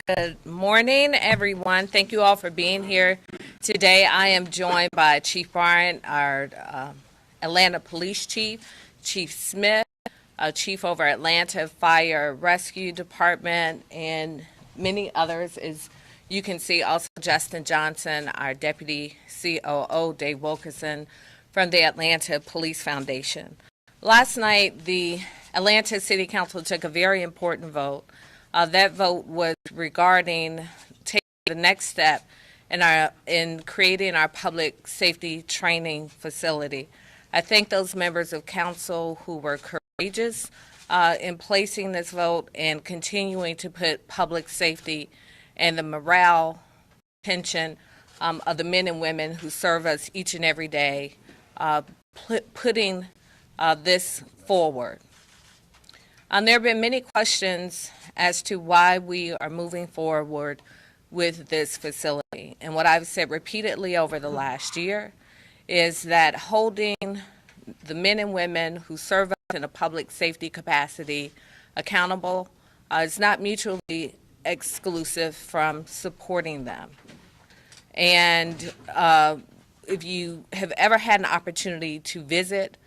Good morning, everyone. Thank you all for being here today. I am joined by Chief Bryant, our Atlanta Police Chief, Chief Smith, Chief over Atlanta Fire Rescue Department, and many others. As you can see, also Justin Johnson, our Deputy COO, Dave Wilkerson from the Atlanta Police Foundation. Last night, the Atlanta City Council took a very important vote. That vote was regarding taking the next step in creating our public safety training facility. I thank those members of council who were courageous in placing this vote and continuing to put public safety and the morale, pension of the men and women who serve us each and every day, putting this forward. There have been many questions as to why we are moving forward with this facility. And what I've said repeatedly over the last year is that holding the men and women who serve us in a public safety capacity accountable is not mutually exclusive from supporting them. And if you have ever had an opportunity to visit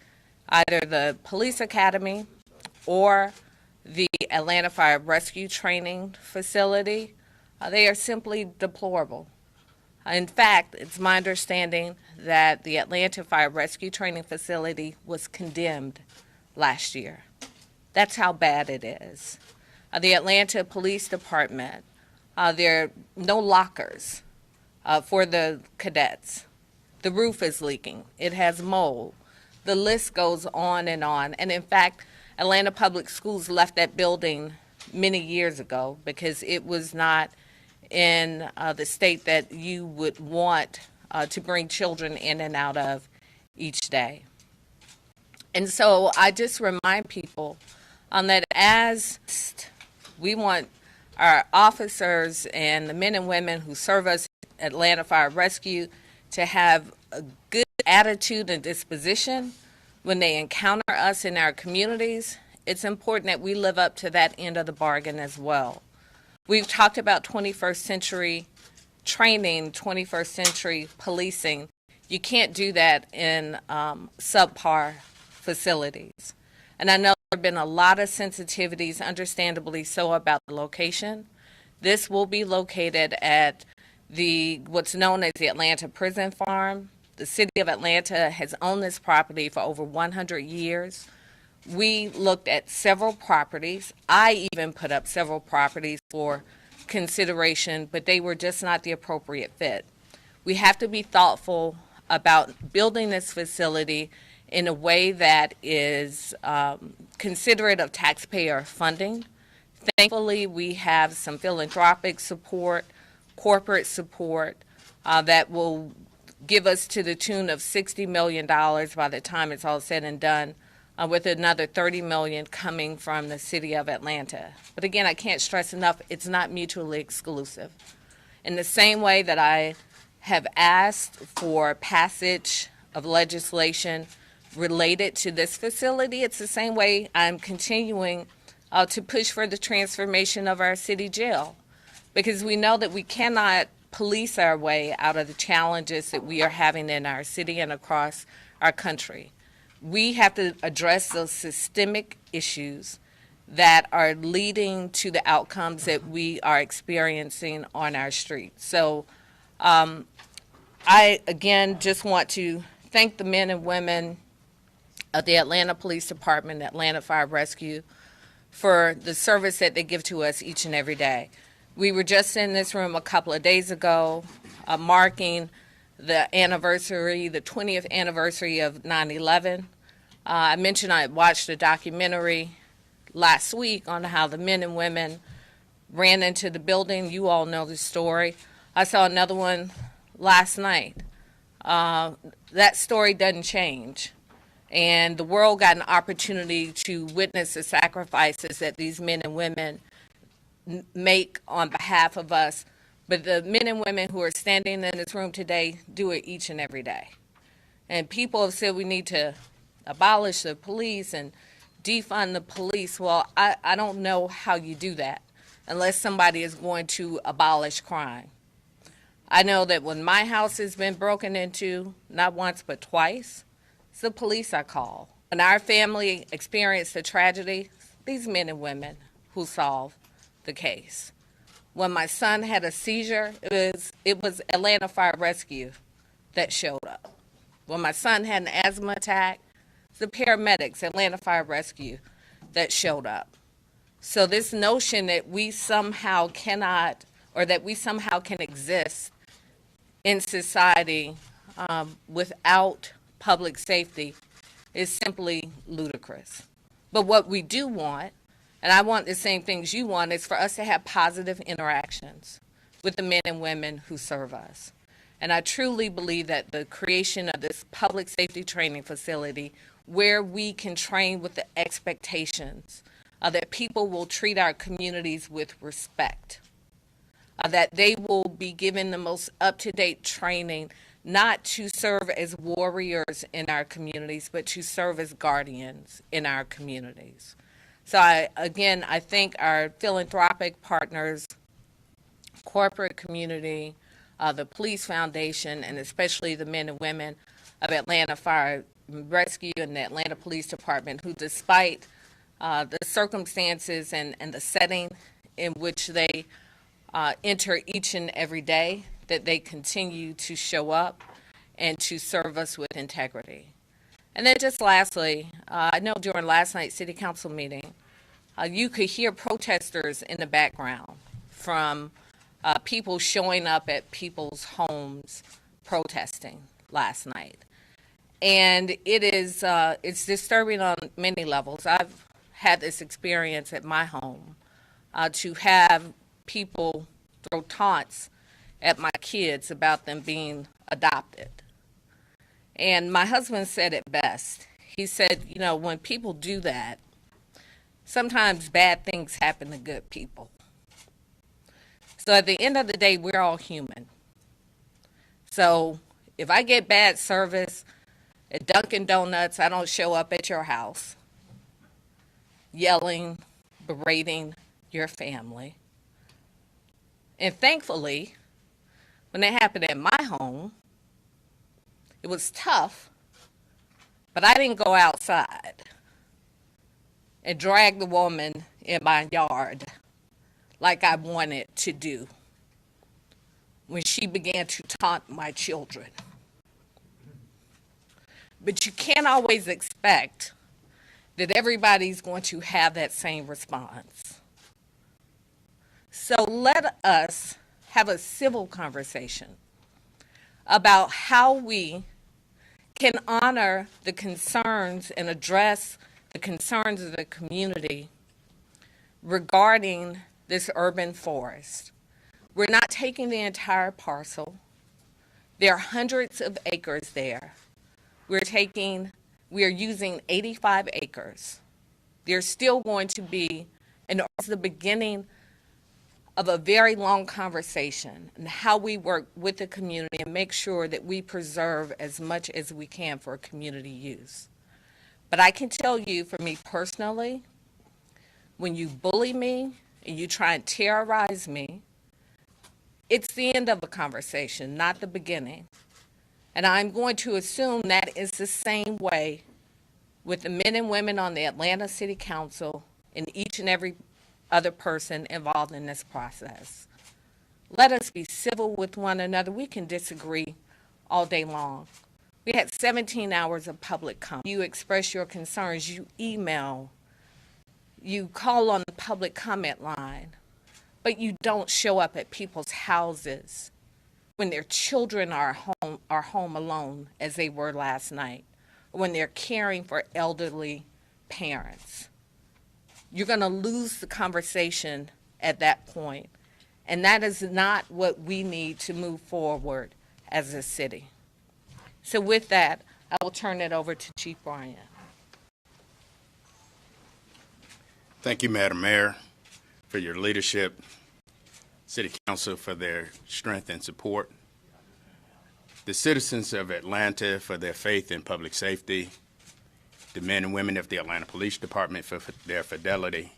either the police academy or the Atlanta Fire Rescue Training Facility, they are simply deplorable. In fact, it's my understanding that the Atlanta Fire Rescue Training Facility was condemned last year. That's how bad it is. The Atlanta Police Department, there are no lockers for the cadets. The roof is leaking. It has mold. The list goes on. And in fact, Atlanta Public Schools left that building many years ago because it was not in the state that you would want to bring children in and out of each day. And so I just remind people that as we want our officers and the men and women who serve us at Atlanta Fire Rescue to have a good attitude and disposition when they encounter us in our communities, it's important that we live up to that end of the bargain as well. We've talked about 21st century training, 21st century policing. You can't do that in subpar facilities. And I know there have been a lot of sensitivities, understandably so, about the location. This will be located at what's known as the Atlanta Prison Farm. The city of Atlanta has owned this property for over 100 years. We looked at several properties. I even put up several properties for consideration, but they were just not the appropriate fit. We have to be thoughtful about building this facility in a way that is considerate of taxpayer funding. Thankfully, we have some philanthropic support, corporate support that will give us to the tune of $60 million by the time it's all said and done, with another $30 million coming from the city of Atlanta. But again, I can't stress enough, it's not mutually exclusive. In the same way that I have asked for passage of legislation related to this facility, it's the same way I'm continuing to push for the transformation of our city jail, because we know that we cannot police our way out of the challenges that we are having in our city and across our country. We have to address those systemic issues that are leading to the outcomes that we are experiencing on our streets. So I, again, just want to thank the men and women of the Atlanta Police Department, Atlanta Fire Rescue, for the service that they give to us each and every day. We were just in this room a couple of days ago marking the anniversary, the 20th anniversary of 9/11. I mentioned I watched a documentary last week on how the men and women ran into the building. You all know the story. I saw another one last night. That story doesn't change. And the world got an opportunity to witness the sacrifices that these men and women make on behalf of us, but the men and women who are standing in this room today do it each and every day. And people have said we need to abolish the police and defund the police. Well, I don't know how you do that. unless somebody is going to abolish crime. I know that when my house has been broken into, not once but twice, it's the police I call. When our family experienced a tragedy, these men and women who solved the case. When my son had a seizure, it was Atlanta Fire Rescue that showed up. When my son had an asthma attack, it's the paramedics, Atlanta Fire Rescue, that showed up. So this notion that we somehow cannot, or that we somehow can exist in society without public safety is simply ludicrous. But what we do want, and I want the same things you want, is for us to have positive interactions with the men and women who serve us. And I truly believe that the creation of this public safety training facility where we can train with the expectations that people will treat our communities with respect, that they will be given the most up-to-date training, not to serve as warriors in our communities, but to serve as guardians in our communities. So I thank our philanthropic partners, corporate community, the Police Foundation, and especially the men and women of Atlanta Fire Rescue and the Atlanta Police Department, who despite the circumstances and the setting in which they enter each and every day, that they continue to show up and to serve us with integrity. And then just lastly, I know during last night's city council meeting, you could hear protesters in the background from people showing up at people's homes protesting last night. And it's disturbing on many levels. I've had this experience at my home to have people throw taunts at my kids about them being adopted. And my husband said it best. He said, you know, when people do that, sometimes bad things happen to good people. So at the end of the day, we're all human. So if I get bad service at Dunkin' Donuts, I don't show up at your house yelling, berating your family. And thankfully, when it happened at my home, it was tough, but I didn't go outside and drag the woman in my yard like I wanted to do when she began to taunt my children. But you can't always expect that everybody's going to have that same response. So let us have a civil conversation about how we can honor the concerns and address the concerns of the community regarding this urban forest. We're not taking the entire parcel. There are hundreds of acres there. We are using 85 acres. There's still going to be, and it's the beginning of a very long conversation on how we work with the community and make sure that we preserve as much as we can for community use. But I can tell you, for me personally, when you bully me and you try and terrorize me, it's the end of a conversation, not the beginning. And I'm going to assume that is the same way with the men and women on the Atlanta City Council and each and every other person involved in this process. Let us be civil with one another. We can disagree all day long. We had 17 hours of public comment. You express your concerns, you email, you call on the public comment line, but you don't show up at people's houses when their children are home alone, as they were last night, or when they're caring for elderly parents. You're going to lose the conversation at that point, and that is not what we need to move forward as a city. So with that, I will turn it over to Chief Bryant. Thank you, Madam Mayor, for your leadership, City Council for their strength and support, the citizens of Atlanta for their faith in public safety, the men and women of the Atlanta Police Department for their fidelity,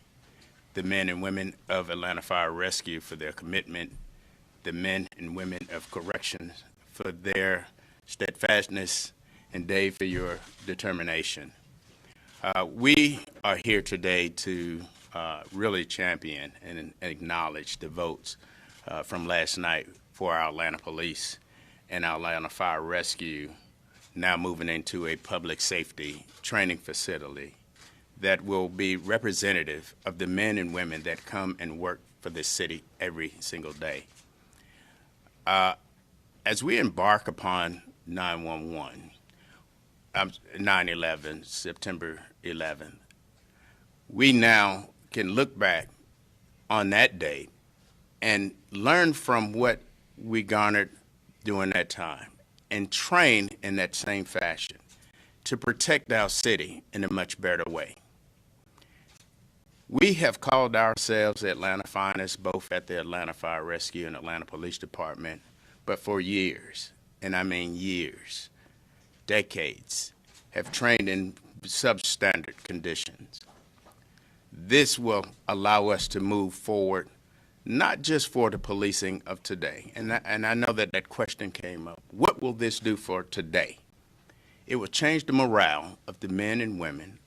the men and women of Atlanta Fire Rescue for their commitment, the men and women of corrections for their steadfastness, and Dave, for your determination. We are here today to really champion and acknowledge the votes from last night for our Atlanta Police and our Atlanta Fire Rescue, now moving into a public safety training facility that will be representative of the men and women that come and work for this city every single day. As we embark upon 9/11, 9/11, September 11th, we now can look back on that date and learn from what we garnered during that time and train in that same fashion to protect our city in a much better way. We have called ourselves the Atlanta Finest, both at the Atlanta Fire Rescue and Atlanta Police Department, but for years, and I mean years, decades, have trained in substandard conditions. This will allow us to move forward, not just for the policing of today, and I know that that question came up. What will this do for today? It will change the morale of the men and women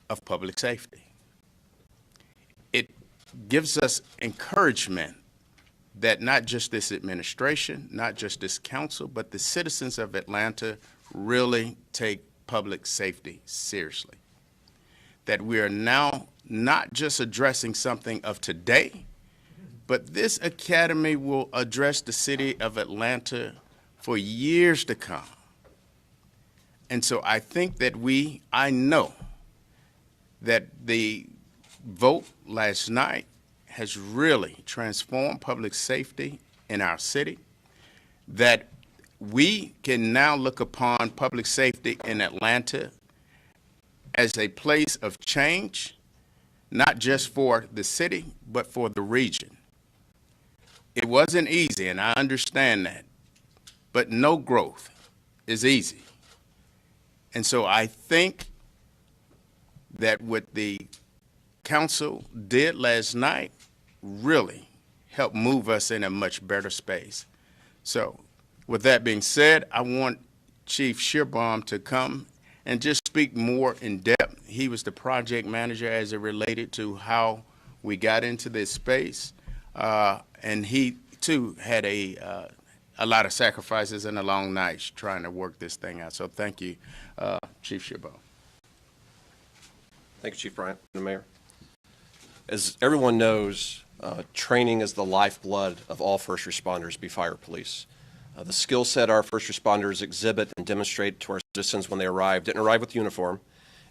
of public safety. It gives us encouragement that not just this administration, not just this council, but the citizens of Atlanta really take public safety seriously. That we are now not just addressing something of today, but this academy will address the city of Atlanta for years to come. And so I think that I know that the vote last night has really transformed public safety in our city, that we can now look upon public safety in Atlanta as a place of change, not just for the city, but for the region. It wasn't easy, and I understand that, but no growth is easy. And so I think that what the council did last night really helped move us in a much better space. So with that being said, I want Chief Shearbaum to come and just speak more in depth. He was the project manager as it related to how we got into this space, and he too had a lot of sacrifices and a long nights trying to work this thing out. So thank you, Chief Shearbaum. Thank you, Chief Bryant and the Mayor. As everyone knows, training is the lifeblood of all first responders, be fire, police. The skill set our first responders exhibit and demonstrate to our citizens when they arrive didn't arrive with the uniform,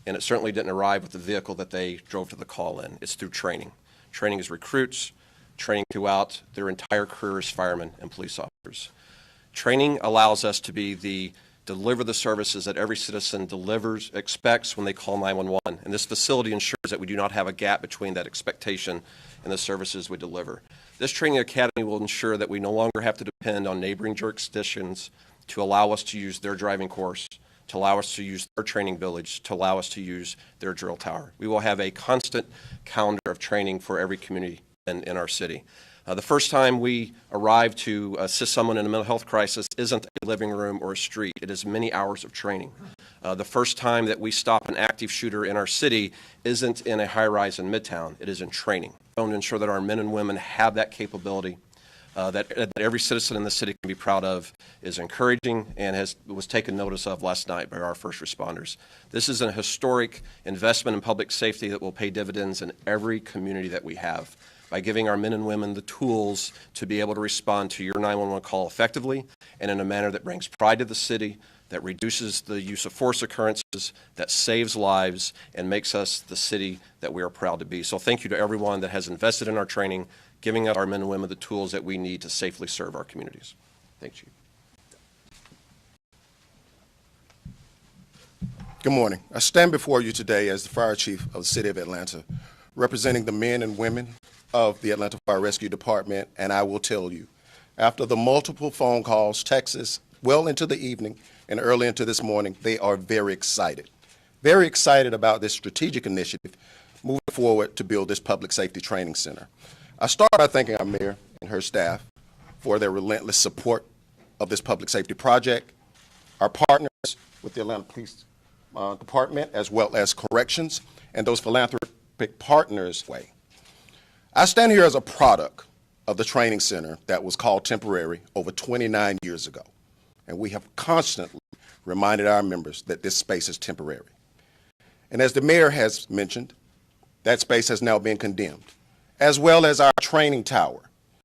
and it certainly didn't arrive with the vehicle that they drove to the call in. It's through training. Training as recruits, training throughout their entire career as firemen and police officers. Training allows us to deliver the services that every citizen expects when they call 911. And this facility ensures that we do not have a gap between that expectation and the services we deliver. This training academy will ensure that we no longer have to depend on neighboring jurisdictions to allow us to use their driving course, to allow us to use their training village, to allow us to use their drill tower. We will have a constant calendar of training for every community in our city. The first time we arrive to assist someone in a mental health crisis isn't a living room or a street. It is many hours of training. The first time that we stop an active shooter in our city isn't in a high-rise in Midtown. It is in training. We want to ensure that our men and women have that capability, that every citizen in the city can be proud of, is encouraging, and was taken notice of last night by our first responders. This is a historic investment in public safety that will pay dividends in every community that we have, by giving our men and women the tools to be able to respond to your 911 call effectively and in a manner that brings pride to the city, that reduces the use of force occurrences, that saves lives, and makes us the city that we are proud to be. So thank you to everyone that has invested in our training, giving our men and women the tools that we need to safely serve our communities. Thank you. Good morning. I stand before you today as the Fire Chief of the City of Atlanta, representing the men and women of the Atlanta Fire Rescue Department, and I will tell you, after the multiple phone calls, texts, well into the evening and early into this morning, they are very excited about this strategic initiative moving forward to build this public safety training center. I start by thanking our mayor and her staff for their relentless support of this public safety project, our partners with the Atlanta Police Department, as well as corrections, and those philanthropic partners. I stand here as a product of the training center that was called temporary over 29 years ago, and we have constantly reminded our members that this space is temporary. And as the mayor has mentioned, that space has now been condemned, as well as our training tower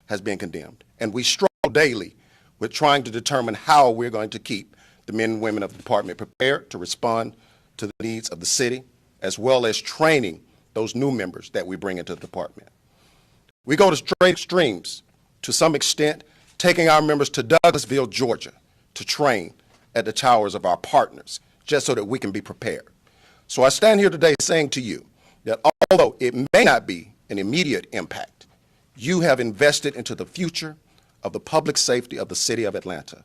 has been condemned. And we struggle daily with trying to determine how we're going to keep the men and women of the department prepared to respond to the needs of the city, as well as training those new members that we bring into the department. We go to straight extremes, to some extent, taking our members to Douglasville, Georgia, to train at the towers of our partners, just so that we can be prepared. So I stand here today saying to you that although it may not be an immediate impact, you have invested into the future of the public safety of the city of Atlanta.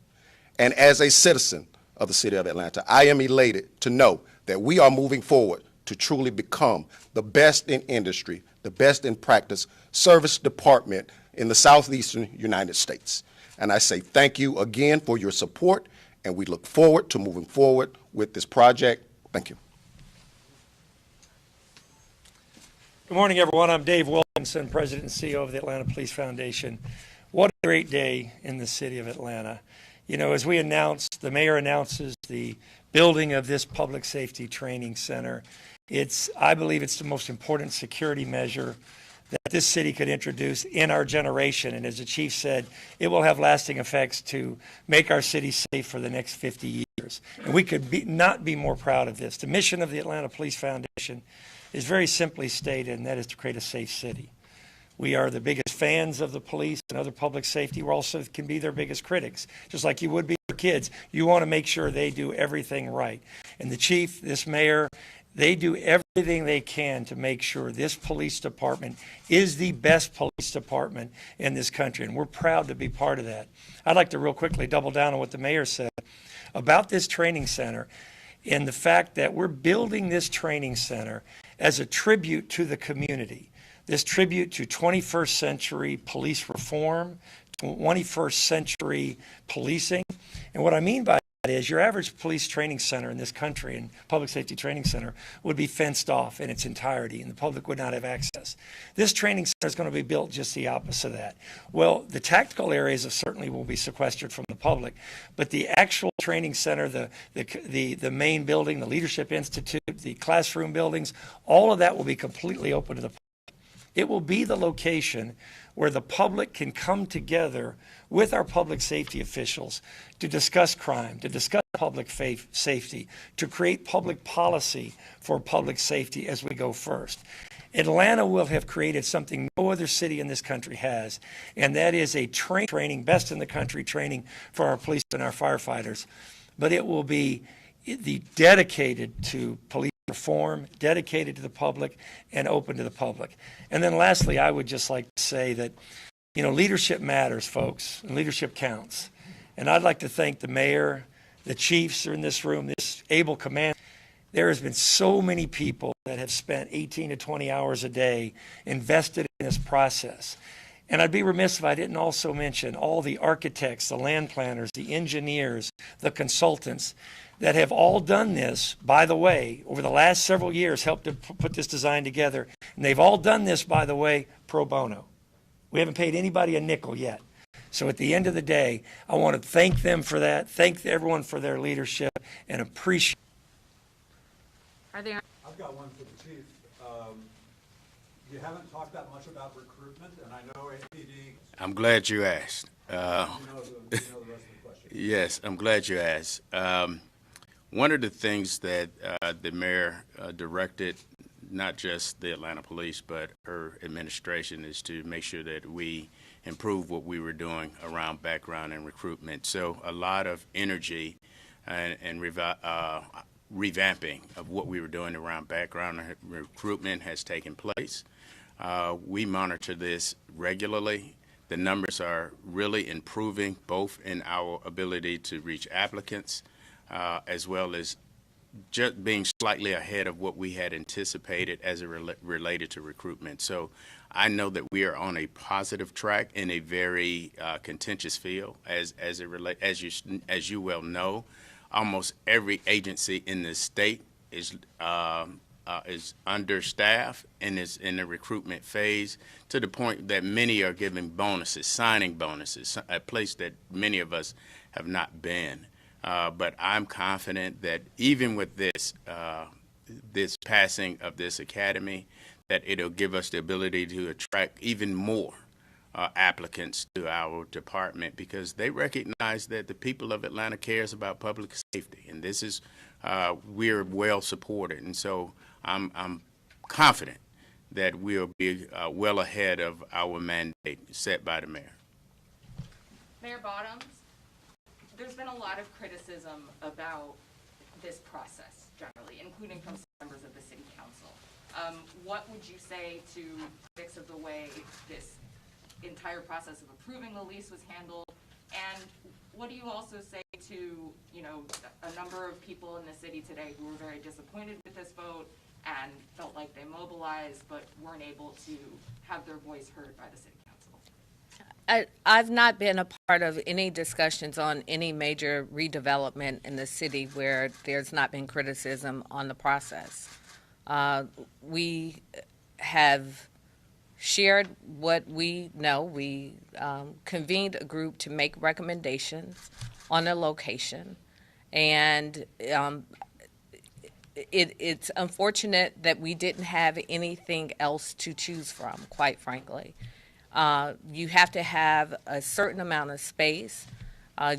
And as a citizen of the city of Atlanta, I am elated to know that we are moving forward to truly become the best in industry, the best in practice service department in the southeastern United States. And I say thank you again for your support, and we look forward to moving forward with this project. Thank you. Good morning, everyone. I'm Dave Wilkinson, President and CEO of the Atlanta Police Foundation. What a great day in the city of Atlanta. You know, as we announced, the mayor announces the building of this public safety training center. I believe it's the most important security measure that this city could introduce in our generation. And as the chief said, it will have lasting effects to make our city safe for the next 50 years. And we could not be more proud of this. The mission of the Atlanta Police Foundation is very simply stated, and that is to create a safe city. We are the biggest fans of the police and other public safety. We also can be their biggest critics, just like you would be your kids. You want to make sure they do everything right. And the chief, this mayor, they do everything they can to make sure this police department is the best police department in this country, and we're proud to be part of that. I'd like to real quickly double down on what the mayor said about this training center and the fact that we're building this training center as a tribute to the community. This tribute to 21st century police reform, 21st century policing. And what I mean by that is your average police training center in this country and public safety training center would be fenced off in its entirety and the public would not have access. This training center is going to be built just the opposite of that. Well, the tactical areas certainly will be sequestered from the public, but the actual training center, the main building, the Leadership Institute, the classroom buildings, all of that will be completely open to the public. It will be the location where the public can come together with our public safety officials to discuss crime, to discuss public safety, to create public policy for public safety as we go first. Atlanta will have created something no other city in this country has, and that is a training, best in the country training for our police and our firefighters. But it will be dedicated to police reform, dedicated to the public, and open to the public. And then lastly, I would just like to say that, you know, leadership matters, folks, and leadership counts. And I'd like to thank the mayor, the chiefs are in this room, this able command. There has been so many people that have spent 18 to 20 hours a day invested in this process. And I'd be remiss if I didn't also mention all the architects, the land planners, the engineers, the consultants that have all done this, by the way, over the last several years, helped to put this design together. And they've all done this, by the way, pro bono. We haven't paid anybody a nickel yet. So at the end of the day, I want to thank them for that, thank everyone for their leadership, and appreciate. Are there? I've got one for the chief. You haven't talked that much about recruitment, and I know APD. I'm glad you asked. You know the rest of the question. Yes, I'm glad you asked. One of the things that the mayor directed, not just the Atlanta Police, but her administration, is to make sure that we improve what we were doing around background and recruitment. So a lot of energy and revamping of what we were doing around background and recruitment has taken place. We monitor this regularly. The numbers are really improving, both in our ability to reach applicants as well as just being slightly ahead of what we had anticipated as it related to recruitment. So I know that we are on a positive track in a very contentious field. As you well know, almost every agency in the state is understaffed and is in the recruitment phase, to the point that many are giving bonuses, signing bonuses, a place that many of us have not been. But I'm confident that even with this passing of this academy, that it'll give us the ability to attract even more applicants to our department, because they recognize that the people of Atlanta cares about public safety, and this is we're well supported, and so I'm confident that we'll be well ahead of our mandate set by the mayor. Mayor Bottoms, there's been a lot of criticism about this process generally, including from some members of the city council. What would you say to critics of the way this entire process of approving the lease was handled? And what do you also say to, a number of people in the city today who were very disappointed with this vote and felt like they mobilized but weren't able to have their voice heard by the city council? I've not been a part of any discussions on any major redevelopment in the city where there's not been criticism on the process. We have shared what we know. We convened a group to make recommendations on a location, and it's unfortunate that we didn't have anything else to choose from, quite frankly. You have to have a certain amount of space.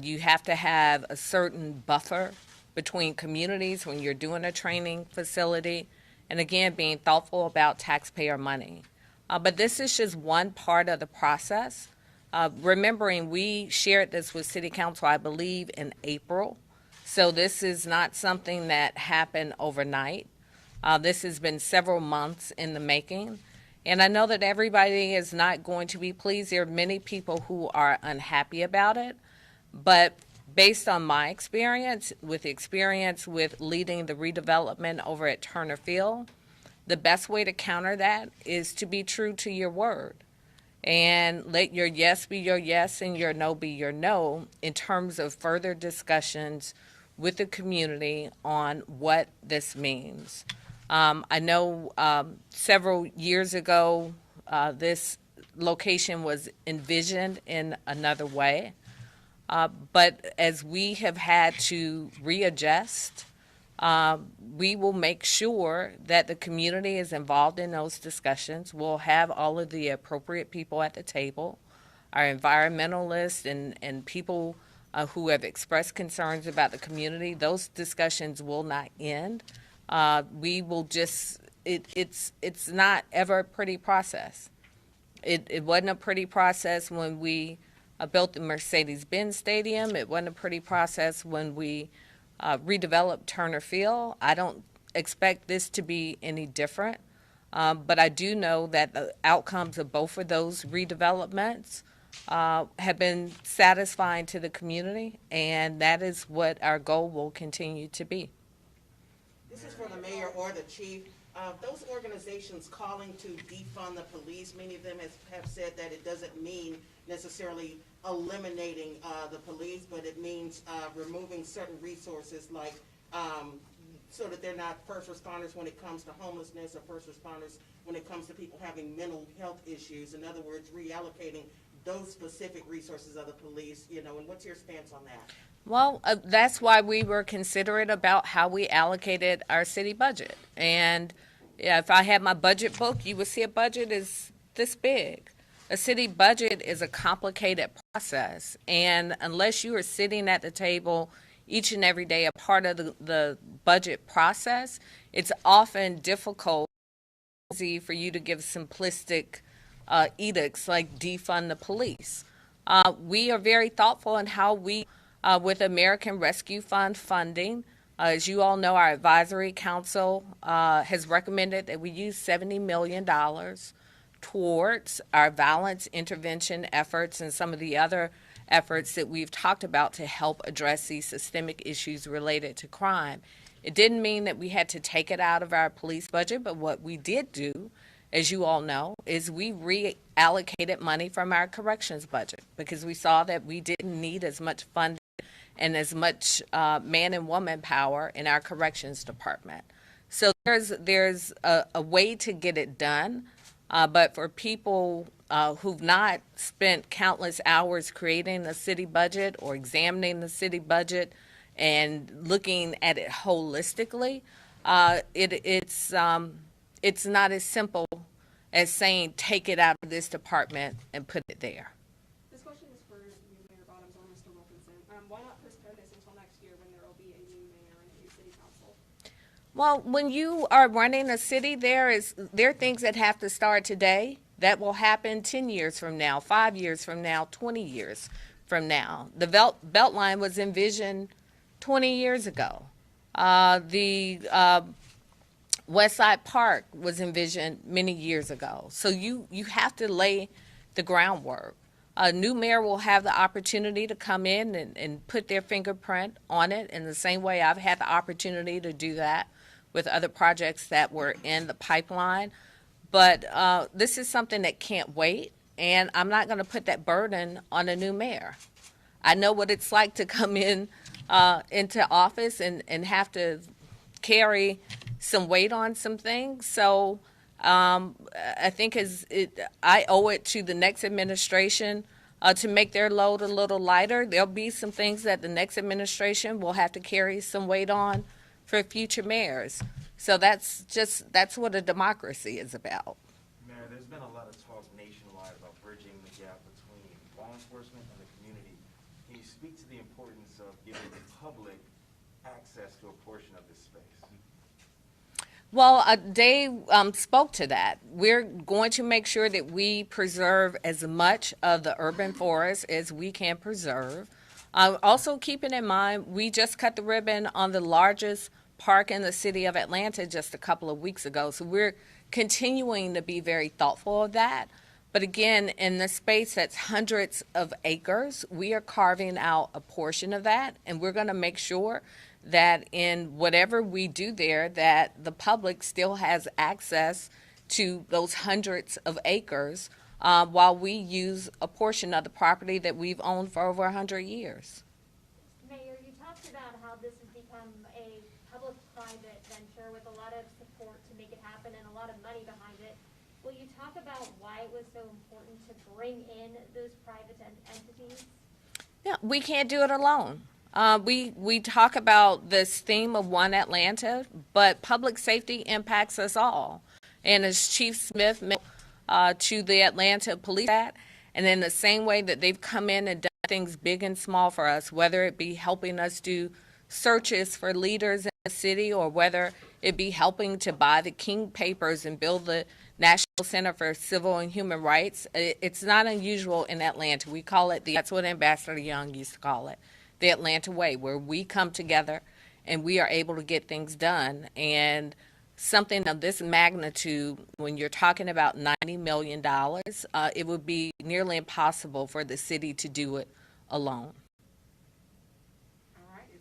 You have to have a certain buffer between communities when you're doing a training facility. And again, being thoughtful about taxpayer money. But this is just one part of the process. Remembering we shared this with City Council, I believe, in April. So this is not something that happened overnight. This has been several months in the making. And I know that everybody is not going to be pleased. There are many people who are unhappy about it. But based on my experience with leading the redevelopment over at Turner Field, the best way to counter that is to be true to your word and let your yes be your yes and your no be your no in terms of further discussions with the community on what this means. I know several years ago this location was envisioned in another way. But as we have had to readjust, we will make sure that the community is involved in those discussions. We'll have all of the appropriate people at the table, our environmentalists and people who have expressed concerns about the community. Those discussions will not end. We will just, it's not ever a pretty process. It wasn't a pretty process when we built the Mercedes-Benz Stadium. It wasn't a pretty process when we redeveloped Turner Field. I don't expect this to be any different, but I do know that the outcomes of both of those redevelopments have been satisfying to the community, and that is what our goal will continue to be. This is for the mayor or the chief. Those organizations calling to defund the police, many of them have said that it doesn't mean necessarily eliminating the police, but it means removing certain resources like so that they're not first responders when it comes to homelessness or first responders when it comes to people having mental health issues. In other words, reallocating those specific resources of the police, and what's your stance on that? Well, that's why we were considerate about how we allocated our city budget. And if I had my budget book, you would see a budget is this big. A city budget is a complicated process. And unless you are sitting at the table each and every day, a part of the budget process, it's often difficult for you to give simplistic edicts like defund the police. We are very thoughtful in how we with American Rescue Fund funding. As you all know, our advisory council has recommended that we use $70 million towards our violence intervention efforts and some of the other efforts that we've talked about to help address these systemic issues related to crime. It didn't mean that we had to take it out of our police budget, but what we did do, as you all know, is we reallocated money from our corrections budget because we saw that we didn't need as much funding and as much man and woman power in our corrections department. So there's a way to get it done, but for people who've not spent countless hours creating a city budget or examining the city budget and looking at it holistically, it's not as simple as saying take it out of this department and put it there. This question is for you, Mayor Bottoms or Mr. Wilkinson. Why not postpone this until next year when there will be a new mayor and a new city council? Well, when you are running a city, there are things that have to start today that will happen 10 years from now, 5 years from now, 20 years from now. The Beltline was envisioned 20 years ago. The West Side Park was envisioned many years ago. So you have to lay the groundwork. A new mayor will have the opportunity to come in and put their fingerprint on it in the same way I've had the opportunity to do that with other projects that were in the pipeline. But this is something that can't wait, and I'm not going to put that burden on a new mayor. I know what it's like to come in into office and have to carry some weight on some things. So I think I owe it to the next administration to make their load a little lighter. There'll be some things that the next administration will have to carry some weight on for future mayors. So that's what a democracy is about. Mayor, there's been a lot of talk nationwide about bridging the gap between law enforcement and the community. Can you speak to the importance of giving the public access to a portion of this space? Well, Dave spoke to that. We're going to make sure that we preserve as much of the urban forest as we can preserve. Also, keeping in mind, we just cut the ribbon on the largest park in the city of Atlanta just a couple of weeks ago. So we're continuing to be very thoughtful of that. But again, in the space that's hundreds of acres, we are carving out a portion of that, and we're going to make sure that in whatever we do there, that the public still has access to those hundreds of acres while we use a portion of the property that we've owned for over 100 years. Mayor, you talked about how this has become a public-private venture with a lot of support to make it happen and a lot of money behind it. Will you talk about why it was so important to bring in those private entities? Yeah, we can't do it alone. We talk about this theme of One Atlanta, but public safety impacts us all. And as Chief Smith mentioned to the Atlanta Police, and in the same way that they've come in and done things big and small for us, whether it be helping us do searches for leaders in the city or whether it be helping to buy the King papers and build the National Center for Civil and Human Rights, it's not unusual in Atlanta. We call it that's what Ambassador Young used to call it, the Atlanta way, where we come together and we are able to get things done. And something of this magnitude, when you're talking about $90 million, it would be nearly impossible for the city to do it alone.